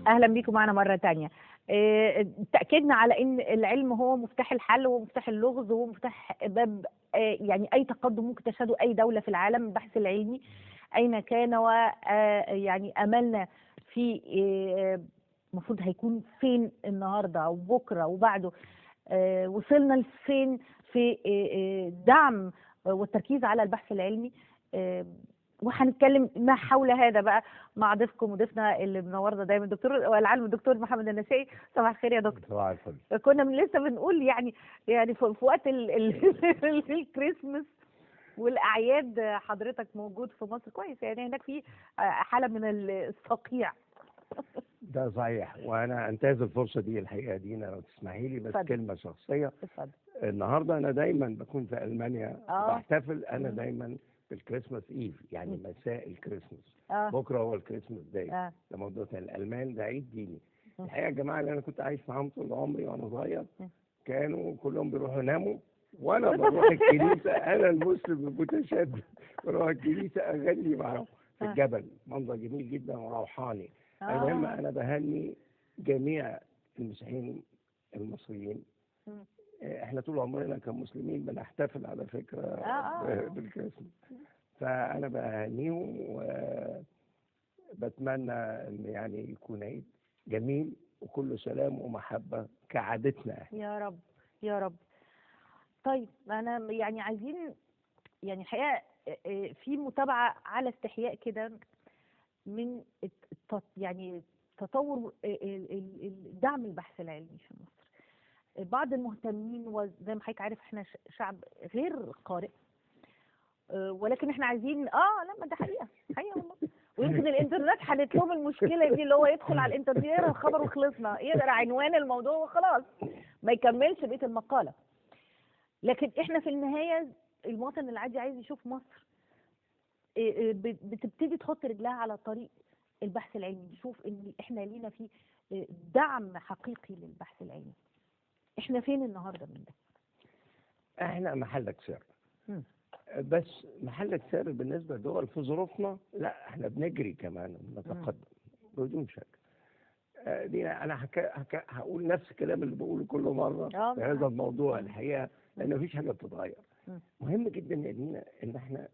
اهلا بيكم معنا مره تانية. تاكيدنا على ان العلم هو مفتاح الحل ومفتاح اللغز ومفتاح باب يعني اي تقدم ممكن تشهده اي دوله في العالم. البحث العلمي اين كان ويعني املنا في المفروض هيكون فين النهارده وبكره وبعده. وصلنا لفين في دعم والتركيز على البحث العلمي. وهنتكلم ما حول هذا بقى مع ضيفكم وضيفنا اللي منورنا دايما الدكتور العالم الدكتور محمد النسائي. صباح الخير يا دكتور. صباح الفل. كنا لسه بنقول يعني في وقت الكريسماس والاعياد حضرتك موجود في مصر كويس، يعني هناك في حاله من الصقيع. ده صحيح، وانا انتهز الفرصه دي الحقيقه دينا لو تسمحي لي بس اتفضل. كلمه شخصيه. اتفضل. النهارده انا دايما بكون في المانيا بحتفل انا مم. دايما بالكريسماس ايف، يعني مساء الكريسماس. آه. بكره هو الكريسماس داي. لموضوع الالمان ده عيد ديني. الحقيقه يا جماعه اللي انا كنت عايش معاهم طول عمري وانا صغير كانوا كلهم بيروحوا يناموا وانا بروح الكنيسه. انا المسلم المتشدد بروح الكنيسه اغني معاهم في الجبل، منظر جميل جدا وروحاني. المهم انا بهني جميع المسيحيين المصريين. احنا طول عمرنا كمسلمين بنحتفل على فكره بالكريسماس، فانا بهنيهم وبتمنى ان يعني يكون عيد جميل وكله سلام ومحبه كعادتنا. يا رب يا رب. طيب انا يعني عايزين يعني الحقيقه في متابعه على استحياء كده من يعني تطور دعم البحث العلمي في مصر. بعض المهتمين وزي ما حضرتك عارف احنا شعب غير قارئ، ولكن احنا عايزين لا ده حقيقه والله. ويمكن الانترنت حلت لهم المشكله دي، اللي هو يدخل على الانترنت يقرا الخبر وخلصنا، يقرا عنوان الموضوع وخلاص ما يكملش بقيه المقاله. لكن احنا في النهايه المواطن العادي عايز يشوف مصر بتبتدي تحط رجلها على طريق البحث العلمي، نشوف ان احنا لينا في دعم حقيقي للبحث العلمي. احنا فين النهارده من ده؟ احنا محلك سر، بس محلك سر بالنسبه لدول في ظروفنا. لا احنا بنجري كمان ونتقدم بدون شك. دي انا هقول نفس الكلام اللي بقوله كل مره في هذا الموضوع الحقيقه، لان مفيش حاجه بتتغير. مهم جدا يا دينا ان احنا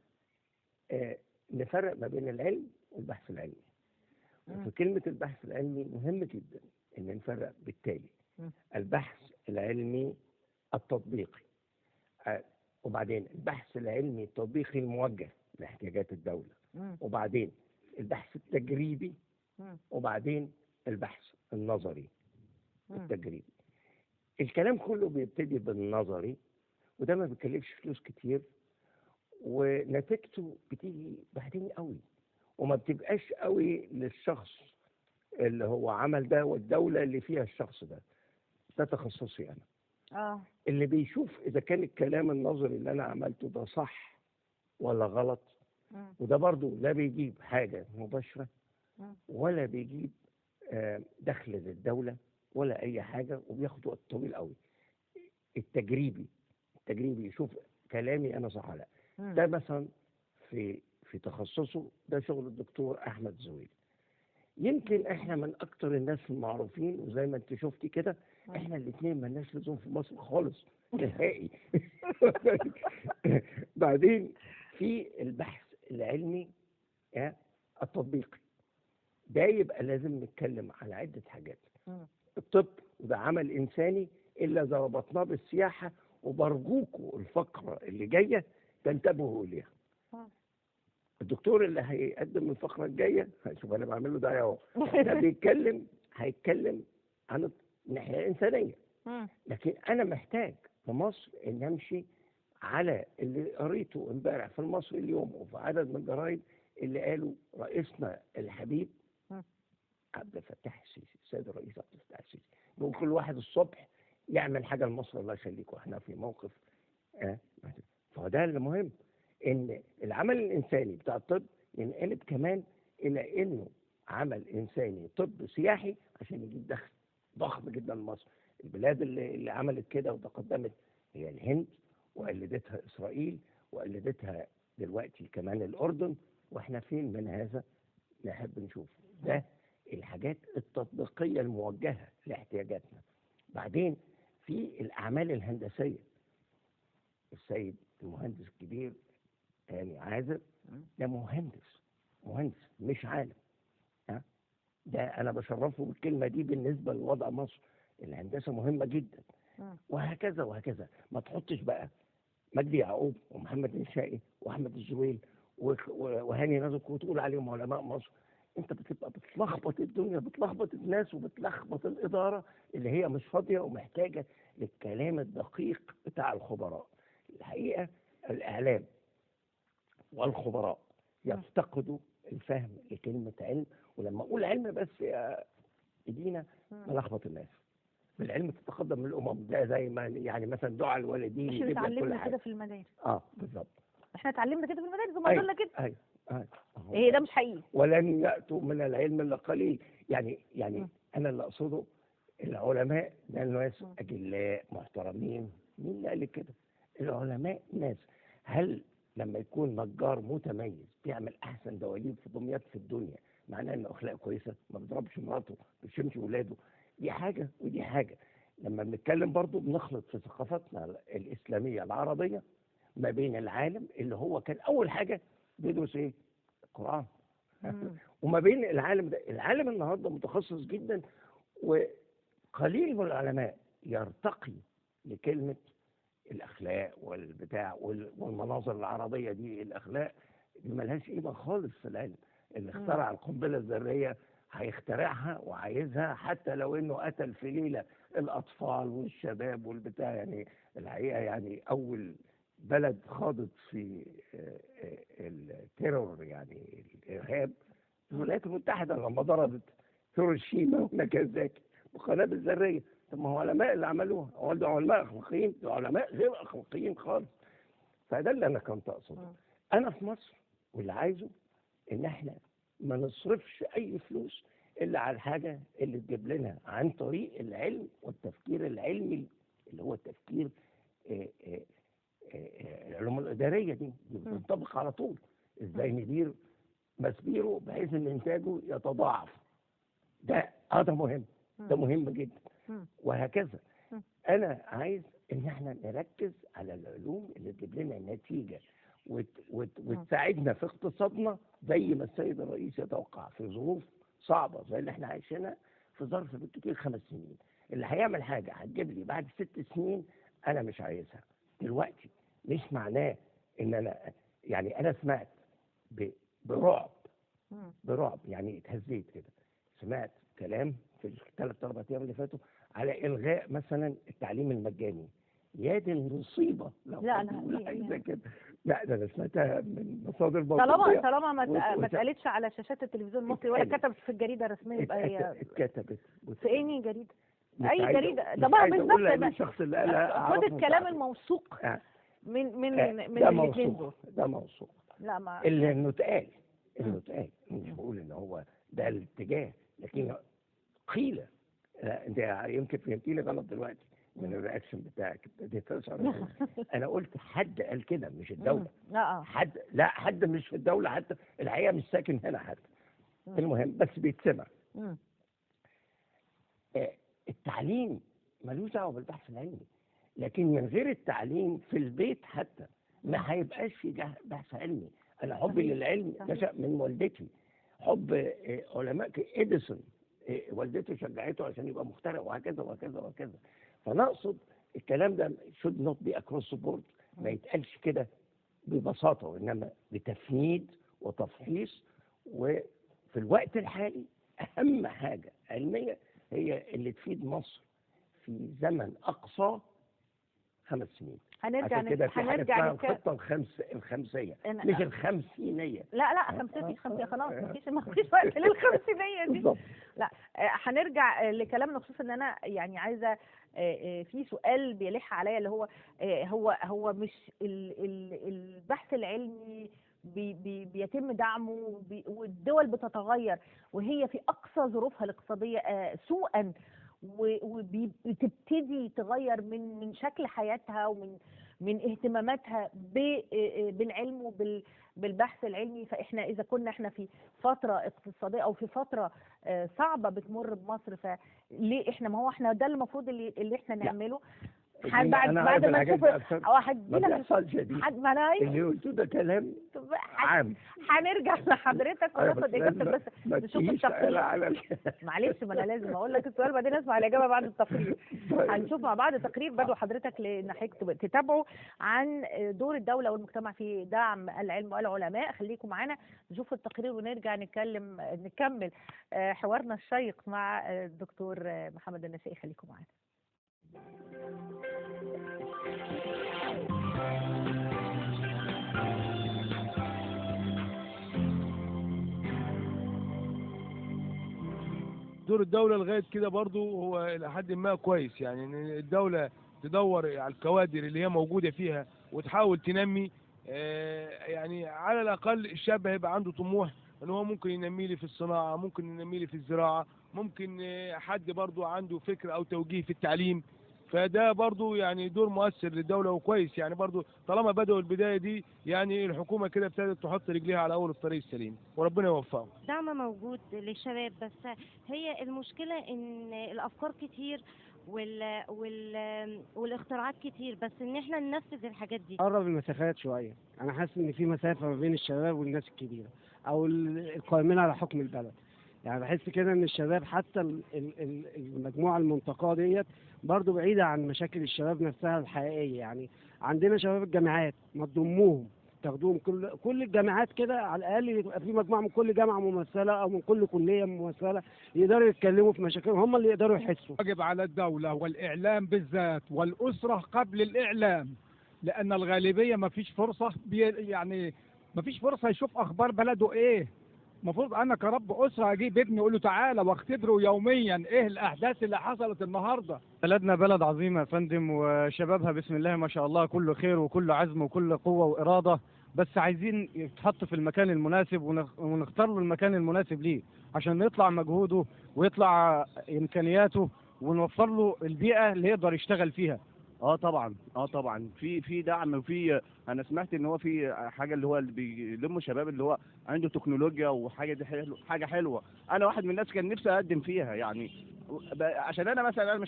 نفرق ما بين العلم والبحث العلمي. وفي كلمه البحث العلمي مهم جدا ان نفرق بالتالي البحث العلمي التطبيقي، وبعدين البحث العلمي التطبيقي الموجه لاحتياجات الدوله، وبعدين البحث التجريبي، وبعدين البحث النظري التجريبي. الكلام كله بيبتدي بالنظري، وده ما بيكلفش فلوس كتير، ونتيجته بتيجي بعدين قوي، وما بتبقاش قوي للشخص اللي هو عمل ده والدولة اللي فيها الشخص ده. ده تخصصي أنا. اللي بيشوف إذا كان الكلام النظري اللي أنا عملته ده صح ولا غلط. وده برضو لا بيجيب حاجة مباشرة ولا بيجيب دخل للدولة ولا أي حاجة، وبياخد وقت طويل قوي. التجريبي يشوف كلامي أنا صح ولا لا. ده مثلا في تخصصه ده شغل الدكتور أحمد زويل. يمكن احنا من اكتر الناس المعروفين، وزي ما انت شفتي كده احنا الاثنين مالناش لزوم في مصر خالص نهائي. بعدين في البحث العلمي التطبيقي ده يبقى لازم نتكلم على عدة حاجات. الطب وده عمل إنساني إلا إذا ربطناه بالسياحة، وبرجوكوا الفقرة اللي جاية تنتبهوا إليها. الدكتور اللي هيقدم الفقرة الجاية هشوف أنا بعمل له ده أهو، ده هيتكلم عن الناحية الإنسانية. لكن أنا محتاج في مصر إن أمشي على اللي قريته امبارح في المصري اليوم وفي عدد من الجرايد اللي قالوا رئيسنا الحبيب عبد الفتاح السيسي، السيد الرئيس عبد الفتاح السيسي، بيقول كل واحد الصبح يعمل حاجة لمصر الله يخليكم، احنا في موقف فده اللي مهم، ان العمل الانساني بتاع الطب ينقلب كمان الى انه عمل انساني طب سياحي عشان يجيب دخل ضخم جدا لمصر. البلاد اللي عملت كده وتقدمت هي الهند، وقلدتها اسرائيل، وقلدتها دلوقتي كمان الاردن، واحنا فين من هذا؟ نحب نشوف ده الحاجات التطبيقية الموجهة لاحتياجاتنا. بعدين في الأعمال الهندسية، السيد المهندس الكبير هاني عازر ده مهندس مش عالم. ها؟ ده أنا بشرفه بالكلمة دي بالنسبة لوضع مصر. الهندسة مهمة جدا، وهكذا وهكذا. ما تحطش بقى مجدي يعقوب ومحمد نشائي واحمد الزويل وهاني نزك وتقول عليهم علماء مصر. انت بتبقى بتلخبط الدنيا، بتلخبط الناس، وبتلخبط الاداره اللي هي مش فاضيه ومحتاجه للكلام الدقيق بتاع الخبراء. الحقيقه الاعلام والخبراء يفتقدوا الفهم لكلمه علم. ولما اقول علم بس يا ايدينا بلخبط الناس. بالعلم تتقدم الامم، ده زي ما يعني مثلا دعاء الوالدين احنا يجيب لك كل اتعلمنا حاجه. كده في المدارس. بالظبط. احنا اتعلمنا كده في المدارس وما ايوه زلنا كده. ايوه ايه ده مش حقيقي. ولن يأتوا من العلم إلا قليل. يعني أنا اللي أقصده العلماء ده ناس أجلاء محترمين. مين اللي قال كده؟ العلماء ناس. هل لما يكون نجار متميز بيعمل أحسن دواليب في دمياط في الدنيا معناه إنه أخلاق كويسة؟ ما بيضربش مراته، ما بيشمش ولاده. دي حاجة ودي حاجة. لما بنتكلم برضو بنخلط في ثقافتنا الإسلامية العربية ما بين العالم اللي هو كان أول حاجة بيدرس إيه؟ القرآن. وما بين العالم ده. العالم النهارده متخصص جدا، وقليل من العلماء يرتقي لكلمة الأخلاق والبتاع والمناظر العربية دي. الأخلاق دي ملهاش قيمة خالص في العلم. اللي اخترع القنبلة الذرية هيخترعها وعايزها حتى لو إنه قتل في ليلة الأطفال والشباب والبتاع. يعني الحقيقة يعني أول بلد خاضت في التيرور، يعني الإرهاب، الولايات المتحدة لما ضربت هيروشيما وناكازاكي بقنابل ذرية. طب ما هو علماء اللي عملوها، هو ده علماء أخلاقيين؟ ده علماء غير أخلاقيين خالص. فده اللي أنا كنت أقصده. أنا في مصر واللي عايزه إن إحنا ما نصرفش أي فلوس إلا على الحاجة اللي تجيب لنا عن طريق العلم والتفكير العلمي اللي هو التفكير العلوم الإدارية دي بتنطبق على طول. إزاي ندير مسبيره بحيث إن إنتاجه يتضاعف. ده مهم، ده مهم جدا، وهكذا. أنا عايز إن إحنا نركز على العلوم اللي تجيب لنا نتيجة وتساعدنا في اقتصادنا زي ما السيد الرئيس يتوقع في ظروف صعبة زي اللي إحنا عايشينها في ظرف بالكتير 5 سنين. اللي هيعمل حاجة هتجيب لي بعد 6 سنين أنا مش عايزها دلوقتي. مش معناه إن أنا يعني أنا سمعت برعب يعني اتهزيت كده. سمعت كلام في ال3-4 أيام اللي فاتوا على إلغاء مثلا التعليم المجاني. يا دي المصيبة لو عايزة كده. لا ده أنا سمعتها من مصادر موثوقة. طالما ما اتقالتش على شاشات التلفزيون المصري ولا كتبت في الجريدة الرسمية يبقى هي اتكتبت في أي جريدة؟ أي جريدة؟ ده بقى بالظبط الشخص اللي قالها خد الكلام الموثوق من الاثنين دول. ده موثوق. لا ما اللي اتقال مش بقول ان هو ده الاتجاه، لكن قيل. انت يمكن فهمتيني غلط دلوقتي من الرياكشن بتاعك. انا قلت حد قال كده مش الدوله. حد مش في الدوله، حتى الحقيقه مش ساكن هنا حتى. المهم بس بيتسمع. التعليم ملوش دعوه بالبحث العلمي، لكن من غير التعليم في البيت حتى ما هيبقاش في بحث علمي. انا حبي للعلم نشأ من والدتي. حب علماء اديسون، والدته شجعته عشان يبقى مخترع، وهكذا وهكذا وهكذا. فنقصد الكلام ده should not be across the board. ما يتقالش كده ببساطه، وانما بتفنيد وتفحيص. وفي الوقت الحالي اهم حاجه علميه هي اللي تفيد مصر في زمن اقصى 5 سنين. هنرجع الخطة الخمسية مش الخمسينية. لا خمسينية خلاص ما فيش وقت للخمسينية دي. لا هنرجع لكلامنا، خصوصا ان انا يعني عايزة في سؤال بيلح عليا اللي هو مش البحث العلمي بيتم دعمه والدول بتتغير وهي في اقصى ظروفها الاقتصادية سوءا، وبتبتدي تغير من شكل حياتها ومن من اهتماماتها بالعلم بالبحث العلمي. فاحنا اذا كنا احنا في فتره اقتصاديه او في فتره صعبه بتمر بمصر، فليه احنا، ما هو احنا ده المفروض اللي احنا نعمله. بعد ما نشوف ما بيحصلش دي. ما انا اللي قلته ده كلام عام. هنرجع لحضرتك وناخد اجابتك، بس نشوف التقرير. معلش، ما انا لازم اقول لك السؤال بعدين اسمع الاجابه بعد التقرير. هنشوف مع بعض تقرير بدو حضرتك لان حضرتك تتابعوا عن دور الدوله والمجتمع في دعم العلم والعلماء. خليكم معانا نشوف التقرير ونرجع نكمل حوارنا الشيق مع الدكتور محمد النسائي. خليكم معانا. دور الدولة لغاية كده برضو هو إلى حد ما كويس، يعني إن الدولة تدور على الكوادر اللي هي موجودة فيها وتحاول تنمي. يعني على الأقل الشاب هيبقى عنده طموح إن هو ممكن ينمي لي في الصناعة، ممكن ينمي لي في الزراعة، ممكن حد برضو عنده فكر أو توجيه في التعليم. فده برضو يعني دور مؤثر للدولة وكويس، يعني برضو طالما بدأوا البداية دي يعني الحكومة كده ابتدت تحط رجليها على أول الطريق السليم، وربنا يوفقهم. دعم موجود للشباب، بس هي المشكلة إن الأفكار كتير والاختراعات كتير، بس إن إحنا ننفذ الحاجات دي. قرب المسافات شوية. أنا حاسس إن في مسافة ما بين الشباب والناس الكبيرة أو القائمين على حكم البلد. يعني بحس كده إن الشباب حتى المجموعة المنتقاة ديت برضو بعيدة عن مشاكل الشباب نفسها الحقيقية. يعني عندنا شباب الجامعات، ما تضموهم تاخدوهم كل الجامعات كده، على الأقل يبقى في مجموعة من كل جامعة ممثلة أو من كل كلية ممثلة يقدروا يتكلموا في مشاكلهم، هم اللي يقدروا يحسوا. واجب على الدولة والإعلام بالذات والأسرة قبل الإعلام، لأن الغالبية ما فيش فرصة، يعني ما فيش فرصة يشوف أخبار بلده إيه. المفروض أنا كرب أسرة أجيب ابني أقول له تعالى واختبره يوميا إيه الأحداث اللي حصلت النهاردة. بلدنا بلد عظيمة يا فندم، وشبابها بسم الله ما شاء الله كله خير وكله عزم وكله قوة وإرادة، بس عايزين يتحط في المكان المناسب ونختار له المكان المناسب ليه عشان يطلع مجهوده ويطلع إمكانياته ونوفر له البيئة اللي يقدر يشتغل فيها. طبعا في دعم، وفي انا سمعت ان هو في حاجه اللي هو اللي بيلموا الشباب اللي هو عنده تكنولوجيا وحاجه دي حاجه حلوه. انا واحد من الناس كان نفسي اقدم فيها، يعني عشان انا مثلا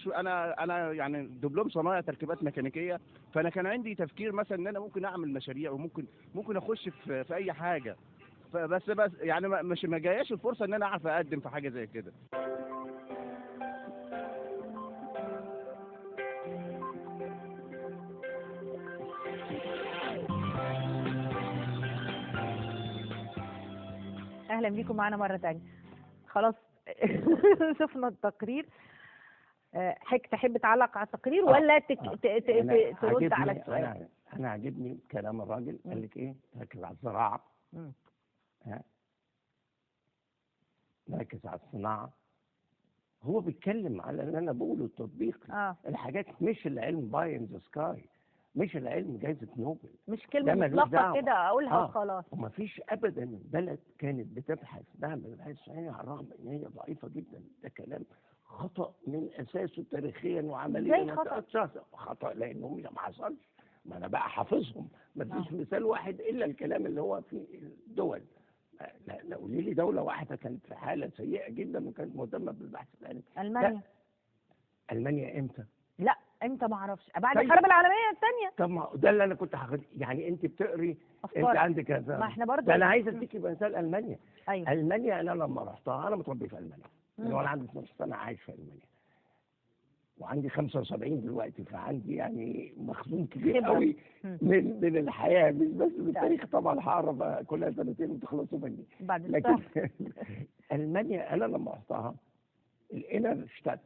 انا يعني دبلوم صنايع تركيبات ميكانيكيه، فانا كان عندي تفكير مثلا ان انا ممكن اعمل مشاريع وممكن اخش في اي حاجه، بس يعني ما جاياش الفرصه ان انا اعرف اقدم في حاجه زي كده. اهلا بيكم معانا مره ثانيه. خلاص شفنا التقرير. حضرتك تحب تعلق على التقرير ولا ترد على السؤال؟ انا عاجبني كلام الراجل. قال لك ايه؟ ركز على الزراعه، ركز على الصناعه. هو بيتكلم على اللي انا بقوله التطبيقي. الحاجات مش العلم باي ان ذا سكاي، مش العلم جائزة نوبل، مش كلمة مطلقة كده أقولها وخلاص. وما فيش أبدا بلد كانت بتبحث دعم البحث الصحية على الرغم إن هي ضعيفة جدا. ده كلام خطأ من أساسه تاريخيا وعمليا. خطأ لأنه ما حصلش. ما أنا بقى حافظهم، ما فيش مثال واحد إلا الكلام اللي هو في الدول. لا قولي لي دولة واحدة كانت في حالة سيئة جدا وكانت مهتمة بالبحث العلمي. ألمانيا. ألمانيا إمتى؟ لا انت ما اعرفش بعد الحرب العالميه الثانيه. طب ما ده اللي انا كنت هاخد. يعني انت بتقري أفكار. انت عندك كذا. ما احنا برضه انا عايز اديكي مثال المانيا. أيوة. المانيا انا لما رحتها انا متربي في المانيا من وانا عندي 12 سنه عايش في المانيا وعندي 75 دلوقتي، فعندي يعني مخزون كبير قوي من الحياه، مش بس بالتاريخ طبعا هعرف كلها سنتين وتخلصوا مني. لكن المانيا انا لما رحتها الانر شتات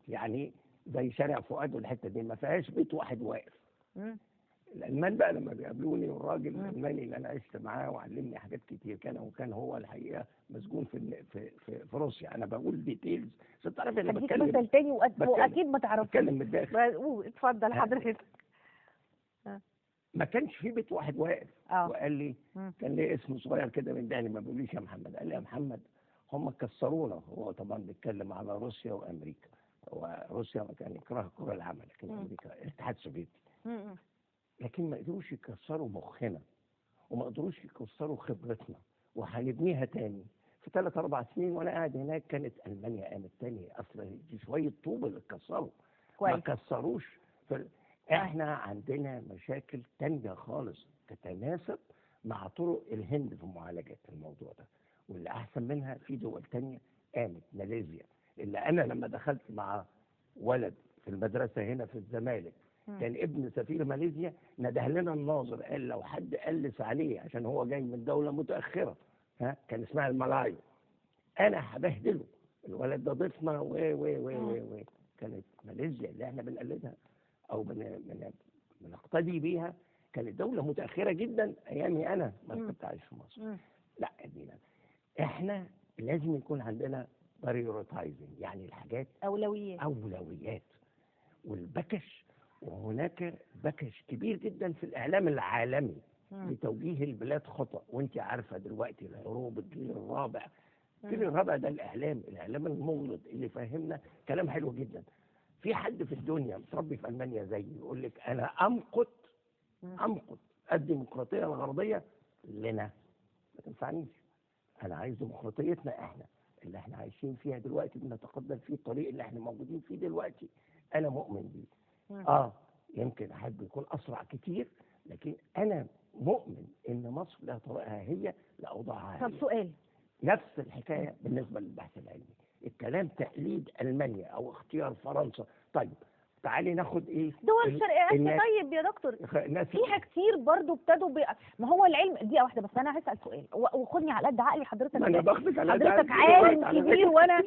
يعني زي شارع فؤاد والحته دي ما فيهاش بيت واحد واقف. الالمان بقى لما بيقابلوني، والراجل الالماني اللي انا عشت معاه وعلمني حاجات كتير كان هو الحقيقه مسجون في روسيا. انا بقول ديتيلز عشان تعرفي انا بتكلم مثل تاني واكيد ما تعرفش. بتكلم من الداخل. اتفضل حضرتك. ما كانش في بيت واحد واقف. وقال لي كان ليه اسم صغير كده من دهني ما بيقوليش يا محمد. قال لي يا محمد هم كسرونا. هو طبعا بيتكلم على روسيا وامريكا. وروسيا كان يكره كرة العمل، لكن امريكا الاتحاد السوفيتي. لكن ما قدروش يكسروا مخنا وما قدروش يكسروا خبرتنا، وهنبنيها تاني في 3 4 سنين. وانا قاعد هناك كانت المانيا قامت تاني. اصل دي شويه طوب اللي اتكسروا، ما كسروش. احنا عندنا مشاكل تانية خالص تتناسب مع طرق الهند في معالجه الموضوع ده، واللي احسن منها في دول تانية قامت. ماليزيا، اللي انا لما دخلت مع ولد في المدرسه هنا في الزمالك كان ابن سفير ماليزيا، نده لنا الناظر قال لو حد قلس عليه عشان هو جاي من دوله متاخره، كان اسمها الملايو، انا هبهدله. الولد ده ضيفنا و كانت ماليزيا اللي احنا بنقلدها او بنقتدي بيها كانت دوله متاخره جدا ايامي انا ما كنت عايش في مصر. لا ادينا احنا لازم يكون عندنا prioritizing، يعني الحاجات اولويات. والبكش، وهناك بكش كبير جدا في الاعلام العالمي لتوجيه البلاد خطأ. وانت عارفه دلوقتي الحروب الجيل الرابع، الجيل الرابع ده الاعلام المغلط اللي فهمنا كلام حلو جدا. في حد في الدنيا متربي في المانيا زي يقول لك انا امقت الديمقراطيه الغربيه لنا، ما تنفعنيش. انا عايز ديمقراطيتنا احنا اللي احنا عايشين فيها دلوقتي، بنتقدم فيه الطريق اللي احنا موجودين فيه دلوقتي. انا مؤمن بيه. يمكن احب يكون اسرع كتير، لكن انا مؤمن ان مصر لها طريقها هي لاوضاعها. طب سؤال، نفس الحكايه بالنسبه للبحث العلمي. الكلام تقليد المانيا او اختيار فرنسا. طيب تعالي ناخد ايه دول شرق اسيا. طيب يا دكتور فيها كتير برضو ابتدوا ما هو العلم. دقيقه واحده بس، انا هسال سؤال وخدني على قد عقلي. حضرتك انا باخدك على حضرتك عالم كبير وانا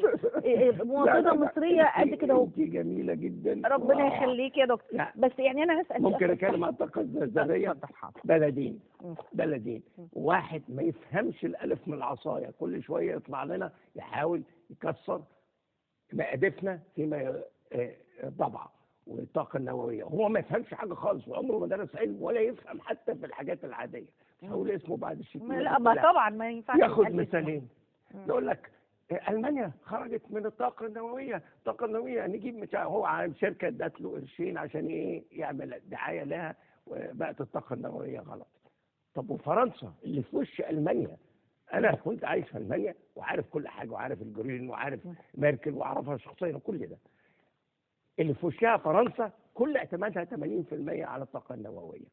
مواطنه مصريه قد كده اهو. انت جميله جدا، ربنا يخليك يا دكتور. بس يعني انا هسال ممكن اتكلم عن الطاقه الذريه. بلدين واحد ما يفهمش الالف من العصايه، كل شويه يطلع لنا يحاول يكسر مقادفنا فيما ضبعه والطاقه النوويه. هو ما يفهمش حاجه خالص، وعمره ما درس علم ولا يفهم حتى في الحاجات العاديه. مش هقول اسمه بعد الشتيمه. لا طبعا ما ينفعش. ياخد مثالين يقول لك المانيا خرجت من الطاقه النوويه، نجيب هو عن شركه ادت له قرشين عشان ايه يعمل دعايه لها وبقت الطاقه النوويه غلط. طب وفرنسا اللي في وش المانيا، انا كنت عايش في المانيا وعارف كل حاجه، وعارف الجرين وعارف ميركل وعارفها شخصيا وكل ده. اللي في وشها فرنسا كل اعتمادها 80% على الطاقه النوويه.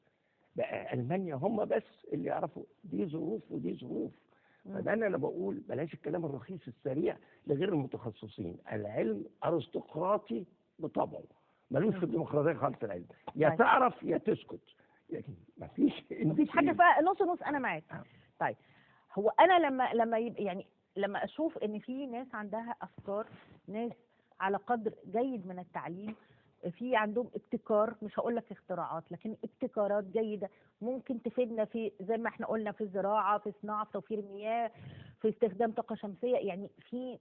بقى المانيا هم بس اللي يعرفوا دي ظروف ودي ظروف. فده انا بقول بلاش الكلام الرخيص السريع لغير المتخصصين. العلم ارستقراطي بطبعه، ملوش في الديمقراطيه خالص. العلم يا تعرف يا تسكت، يعني مفيش حاجه بقى نص نص. انا معاك. طيب هو انا لما يعني لما اشوف ان في ناس عندها افكار، ناس على قدر جيد من التعليم، في عندهم ابتكار، مش هقول لك اختراعات لكن ابتكارات جيده ممكن تفيدنا في زي ما احنا قلنا في الزراعه، في صناعه، في توفير مياه، في استخدام طاقه شمسيه. يعني في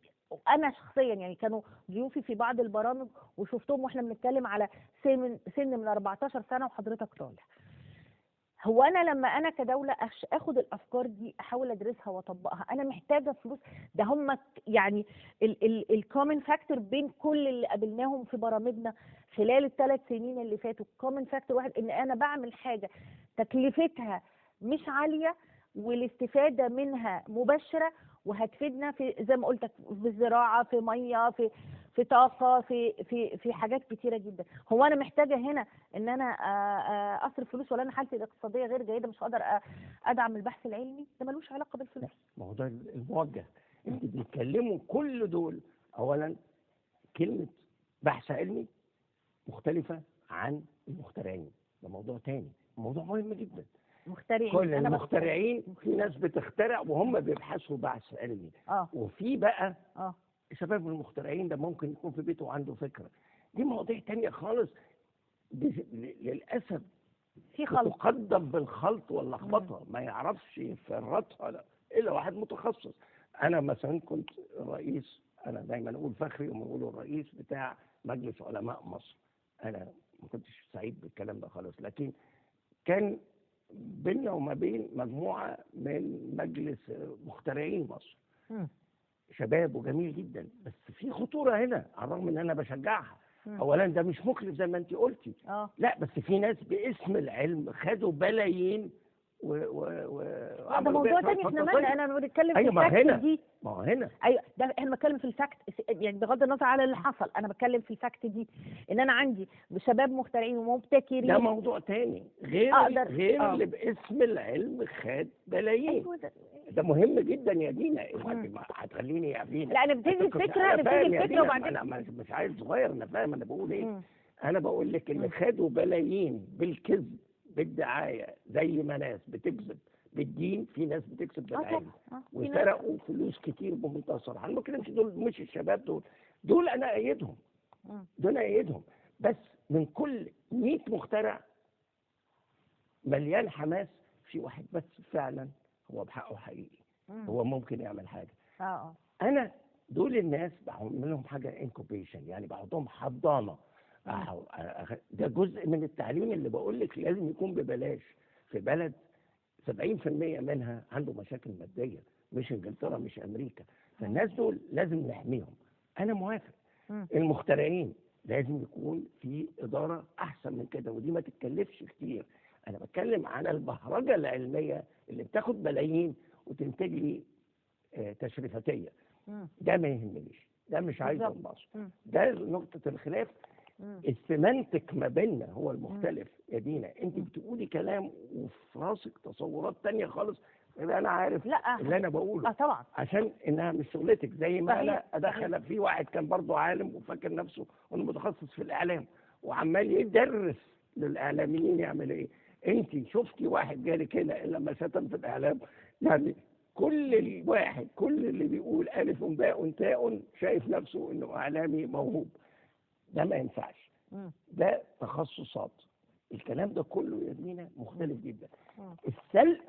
انا شخصيا يعني كانوا ضيوفي في بعض البرامج وشفتهم واحنا بنتكلم على سن من 14 سنه وحضرتك طالع. هو انا لما انا كدوله اخد الافكار دي احاول ادرسها واطبقها، انا محتاجه فلوس. ده هم يعني الكومن فاكتور بين كل اللي قابلناهم في برامجنا خلال ال3 سنين اللي فاتوا، كومن فاكتور واحد، ان انا بعمل حاجه تكلفتها مش عاليه والاستفاده منها مباشره وهتفيدنا في زي ما قلت في الزراعه، في ميه، في طاقه، في حاجات كتيره جدا. هو انا محتاجه هنا ان انا اصرف فلوس، ولا انا حالتي الاقتصاديه غير جيده مش هقدر ادعم البحث العلمي؟ ده ملوش علاقه بالفلوس. ما هو ده الموجه. انت بتتكلموا كل دول. اولا كلمه بحث علمي مختلفه عن المخترعين، ده موضوع تاني، موضوع مهم جدا. مخترعين، كل المخترعين في ناس بتخترع وهم بيبحثوا بحث علمي. وفي بقى شباب المخترعين ده ممكن يكون في بيته وعنده فكره. دي مواضيع تانية خالص للاسف في خلط، تقدم بالخلط واللخبطه، ما يعرفش يفرطها الا واحد متخصص. انا مثلا كنت رئيس، انا دايما اقول فخري وما اقول الرئيس بتاع مجلس علماء مصر. انا ما كنتش سعيد بالكلام ده خالص، لكن كان بيننا وما بين مجموعه من مجلس مخترعين مصر، شباب وجميل جدا، بس في خطوره هنا على الرغم ان انا بشجعها. اولا ده مش مخلف زي ما انت قلتي، لا بس في ناس باسم العلم خدوا بلايين لا ده موضوع تاني، احنا مالنا، انا بنتكلم في الفاكت دي. ما هو هنا ايوه، ده احنا بنتكلم في الفاكت، يعني بغض النظر على اللي حصل، انا بتكلم في الفاكت دي، ان انا عندي شباب مخترعين ومبتكرين. ده موضوع تاني غير اللي باسم العلم خد بلايين. أيوة ده مهم جدا يا دينا، هتخليني يا دينا. لا انا بتيجي الفكره وبعدين انا مش عايز صغير، انا فاهم انا بقول ايه. انا بقول لك اللي خدوا بلايين بالكذب بالدعايه، زي ما ناس بتكذب بالدين، في ناس بتكسب بالعلم وسرقوا فلوس كتير بمنتهى الصراحه. انا ما بتكلمش دول، مش الشباب دول انا ايدهم، دول ايدهم، بس من كل 100 مخترع مليان حماس، في واحد بس فعلا هو بحقه حقيقي، هو ممكن يعمل حاجه. انا دول الناس بعمل لهم حاجه انكوبيشن، يعني بحطهم حضانه. ده جزء من التعليم اللي بقول لك لازم يكون ببلاش في بلد 70% منها عنده مشاكل ماديه، مش انجلترا مش امريكا. فالناس دول لازم نحميهم، انا موافق. المخترعين لازم يكون في اداره احسن من كده، ودي ما تتكلفش كتير. انا بتكلم على البهرجه العلميه اللي بتاخد ملايين وتنتج لي تشريفاتيه. ده ما يهمنيش، ده مش عايزه مصر. ده نقطه الخلاف. السمنتك ما بيننا هو المختلف يا دينا. انت بتقولي كلام وفي راسك تصورات تانية خالص، يبقى انا عارف اللي انا بقوله. طبعا، عشان انها مش شغلتك. زي ما انا ادخل في واحد كان برضه عالم وفاكر نفسه انه متخصص في الاعلام وعمال يدرس للاعلاميين يعملوا ايه. انت شفتي واحد جالك هنا الا لما شتم في الاعلام؟ يعني كل اللي بيقول الف باء تاء شايف نفسه انه اعلامي موهوب. ده ما ينفعش، ده تخصصات. الكلام ده كله يا دينا مختلف جدا. السلق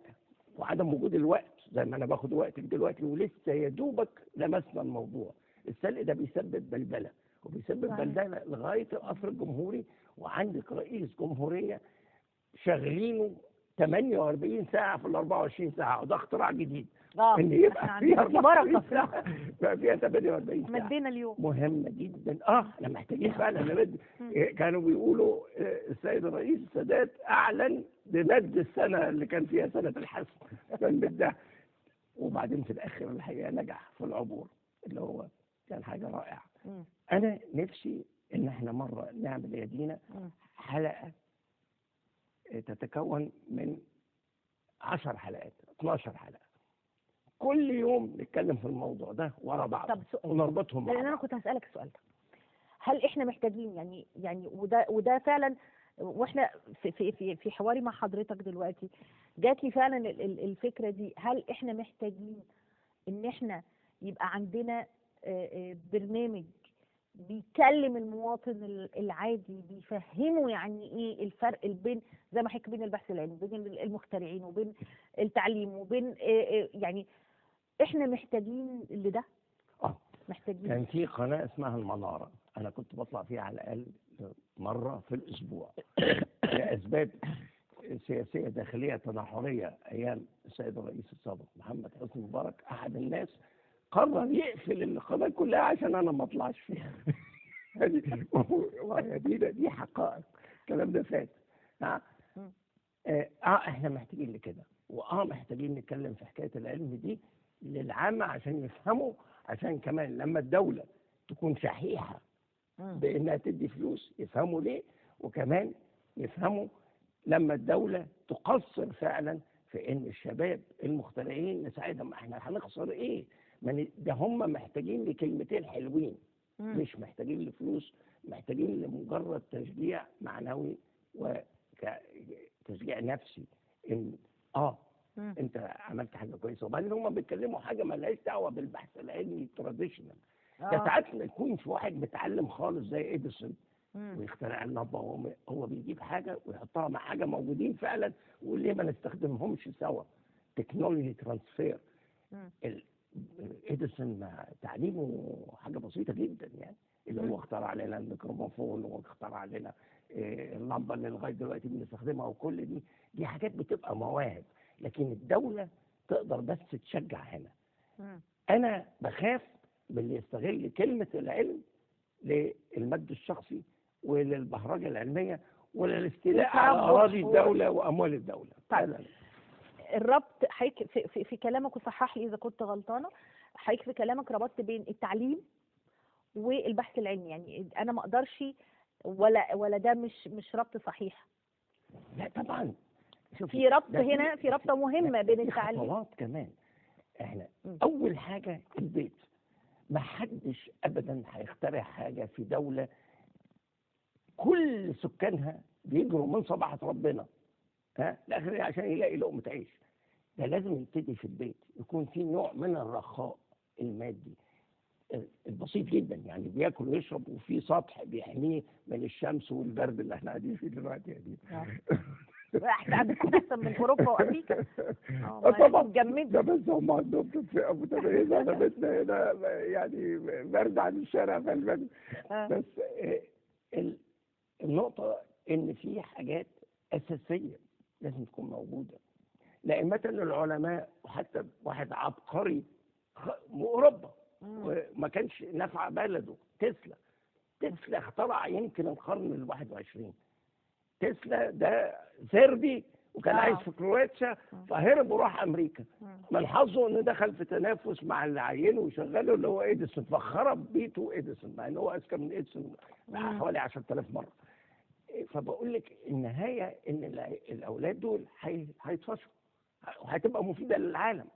وعدم وجود الوقت، زي ما انا باخد وقتك دلوقتي ولسه يا دوبك لمسنا الموضوع. السلق ده بيسبب بلبله، وبيسبب بلبله لغايه القصر الجمهوري، وعندك رئيس جمهوريه شغالينه 48 ساعه في ال 24 ساعه، وده اختراع جديد. ان يبقى فيها 24 ساعه بقى فيها 48 ساعه. مدينا اليوم مهمه جدا. احنا محتاجين فعلا كانوا بيقولوا السيد الرئيس السادات اعلن بمد السنه اللي كان فيها سنه الحسم، كان بدها. وبعدين في الاخر الحقيقه نجح في العبور، اللي هو كان حاجه رائعه. انا نفسي ان احنا مره نعمل يا دينا حلقه تتكون من 10 حلقات 12 حلقه، كل يوم نتكلم في الموضوع ده ورا بعض ونربطهم مع بعض. لان انا كنت هسألك السؤال ده، هل احنا محتاجين يعني وده فعلا، واحنا في حواري مع حضرتك دلوقتي جات لي فعلا الفكره دي، هل احنا محتاجين ان احنا يبقى عندنا برنامج بيكلم المواطن العادي، بيفهمه يعني ايه الفرق بين، زي ما حكي، بين البحث العلمي، بين المخترعين، وبين التعليم، وبين يعني احنا محتاجين لده. محتاجين. كان في قناه اسمها المناره، انا كنت بطلع فيها على الاقل مره في الاسبوع لاسباب سياسيه داخليه تناحريه. ايام السيد الرئيس السابق محمد حسني مبارك احد الناس قرر يقفل القناه كلها عشان انا ما اطلعش فيها. دي حقائق، الكلام ده فات. احنا محتاجين لكده، محتاجين نتكلم في حكايه العلم دي للعامه عشان يفهموا، عشان كمان لما الدوله تكون شحيحه بانها تدي فلوس يفهموا ليه، وكمان يفهموا لما الدوله تقصر فعلا في ان الشباب المخترعين نساعدهم. احنا هنخسر ايه؟ ده هم محتاجين لكلمتين حلوين، مش محتاجين لفلوس، محتاجين لمجرد تشجيع معنوي وتشجيع نفسي ان انت عملت حاجه كويسه. وبعدين هم بيتكلموا حاجه مالهاش دعوه بالبحث العلمي التراديشنال. ده ساعات ما يكونش واحد متعلم خالص زي اديسون ويخترع اللمبه، هو بيجيب حاجه ويحطها مع حاجه موجودين فعلا، وليه ما نستخدمهمش سوا؟ تكنولوجي ترانسفير. اديسون تعليمه حاجه بسيطه جدا، يعني اللي هو اخترع لنا الميكروفون واخترع لنا اللمبه اللي لغايه دلوقتي بنستخدمها، وكل دي حاجات بتبقى مواهب، لكن الدوله تقدر بس تشجع هنا. انا بخاف من اللي يستغل كلمه العلم للمجد الشخصي وللبهرجة العلمية وللاستيلاء على وتربح أراضي الدولة وأموال الدولة. طيب. لا. الربط حضرتك في كلامك، وصحح لي اذا كنت غلطانه، حضرتك في كلامك ربطت بين التعليم والبحث العلمي، يعني انا ما اقدرش ولا ده مش ربط صحيح؟ لا طبعا. في ربط ده هنا، في ربطه مهمه بين في التعليم. خطوات كمان. احنا م. أول حاجة البيت. ما حدش أبدا هيخترع حاجة في دولة كل سكانها بيجروا من صباحة ربنا لآخر عشان يلاقي لقمة عيش. ده لازم يبتدي في البيت، يكون في نوع من الرخاء المادي البسيط جدا، يعني بياكل ويشرب وفي سطح بيحميه من الشمس والبرد اللي احنا قاعدين فيه دلوقتي يا دي. احسن من اوروبا وامريكا. طبعا جمد. ده بس هم عندهم تدفئه متميزه، احنا بيتنا هنا يعني برد عن الشارع في البلد. بس النقطه ان في حاجات اساسيه لازم تكون موجوده. لأئمة العلماء وحتى واحد عبقري اوروبا وما كانش نفع بلده، تسلا اخترع يمكن القرن ال21. تسلا ده سربي وكان عايش في كرواتيا، فهرب وراح امريكا. من حظه انه دخل في تنافس مع اللي عينه وشغله اللي هو اديسون، فخرب بيته اديسون مع ان هو اذكى من اديسون حوالي 10,000 مره. فبقول لك النهايه ان الاولاد دول هيتفشوا وهتبقى مفيده للعالم.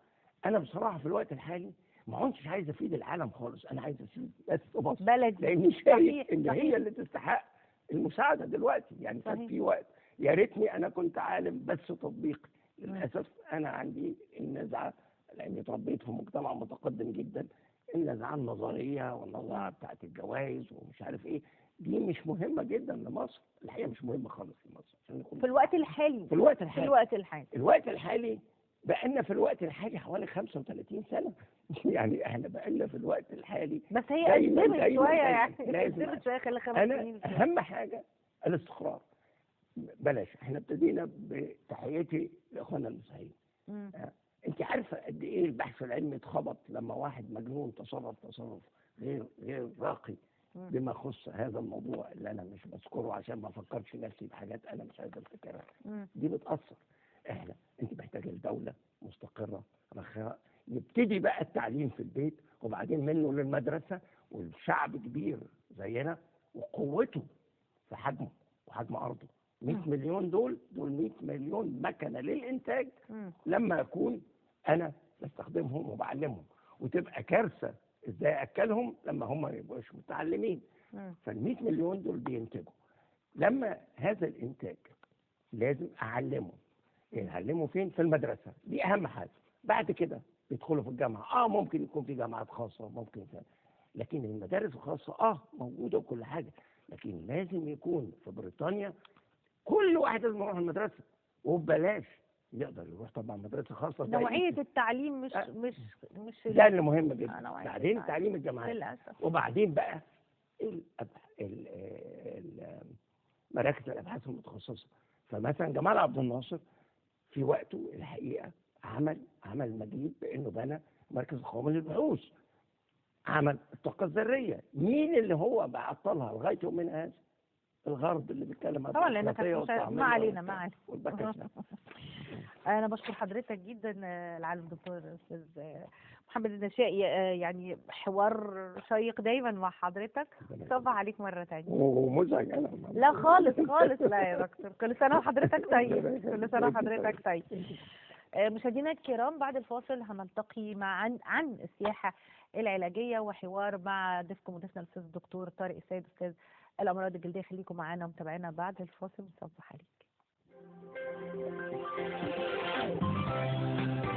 انا بصراحه في الوقت الحالي ما كنتش عايز افيد العالم خالص، انا عايز افيد بس مصر بلدي، لاني شايف ان صحيح. هي اللي تستحق المساعده دلوقتي. يعني كان في وقت يا ريتني انا كنت عالم بس تطبيقي. للاسف انا عندي النزعه، لاني اتربيت في مجتمع متقدم جدا، النزعه النظريه والنزعه بتاعت الجوائز ومش عارف ايه، دي مش مهمه جدا لمصر. الحقيقه مش مهمه خالص لمصر عشان في الوقت الحالي. الوقت الحالي بقالنا في الوقت الحالي حوالي 35 سنة. يعني احنا بقالنا في الوقت الحالي بس هي قدمت شوية، يعني قدمت شوية خلال 5 سنين. أنا أهم حاجة الاستقرار. بلاش احنا ابتدينا بتحياتي لإخواننا المسيحيين. انت عارفة قد ايه البحث العلمي اتخبط لما واحد مجنون تصرف غير راقي بما يخص هذا الموضوع اللي انا مش بذكره عشان ما افكرش نفسي بحاجات انا مش عايز افتكرها. دي بتأثر. انت محتاجه لدوله مستقره رخاء، يبتدي بقى التعليم في البيت وبعدين منه للمدرسه، والشعب كبير زينا وقوته في حجمه وحجم ارضه. 100 مليون دول 100 مليون مكنه للانتاج لما اكون انا بستخدمهم وبعلمهم، وتبقى كارثه ازاي اكلهم لما هم ما يبقوش متعلمين. فال 100 مليون دول بينتجوا. لما هذا الانتاج لازم اعلمه. يعلموا فين؟ في المدرسة، دي أهم حاجة. بعد كده بيدخلوا في الجامعة. ممكن يكون في جامعات خاصة، ممكن فين. لكن المدارس الخاصة موجودة وكل حاجة، لكن لازم يكون في بريطانيا كل واحد لازم يروح المدرسة وببلاش. يقدر يروح طبعا مدرسة خاصة. نوعية التعليم مش ده اللي مهم جدا. بعدين تعليم الجامعات للأسف. وبعدين بقى مراكز الأبحاث المتخصصة. فمثلا جمال عبد الناصر في وقته الحقيقة عمل مجيد بأنه بنى مركز القومي للبحوث، عمل الطاقة الذرية. مين اللي هو بعطلها لغاية يومنا هذا؟ الغرب اللي بيتكلم عن طبعا لأنك ما علينا أنا بشكر حضرتك جدا العالم الدكتور الأستاذ محمد النشائي، يعني حوار شيق دايما مع حضرتك. صباح عليك مرة تانية. ومزعج أنا. لا خالص لا يا دكتور، كل سنة وحضرتك طيب. كل سنة وحضرتك طيب. مشاهدينا الكرام، بعد الفاصل هنلتقي عن السياحة العلاجية وحوار مع ضيفكم وضيفنا الأستاذ الدكتور طارق السيد أستاذ الأمراض الجلدية. خليكم معانا ومتابعينا بعد الفاصل. نصبح عليك.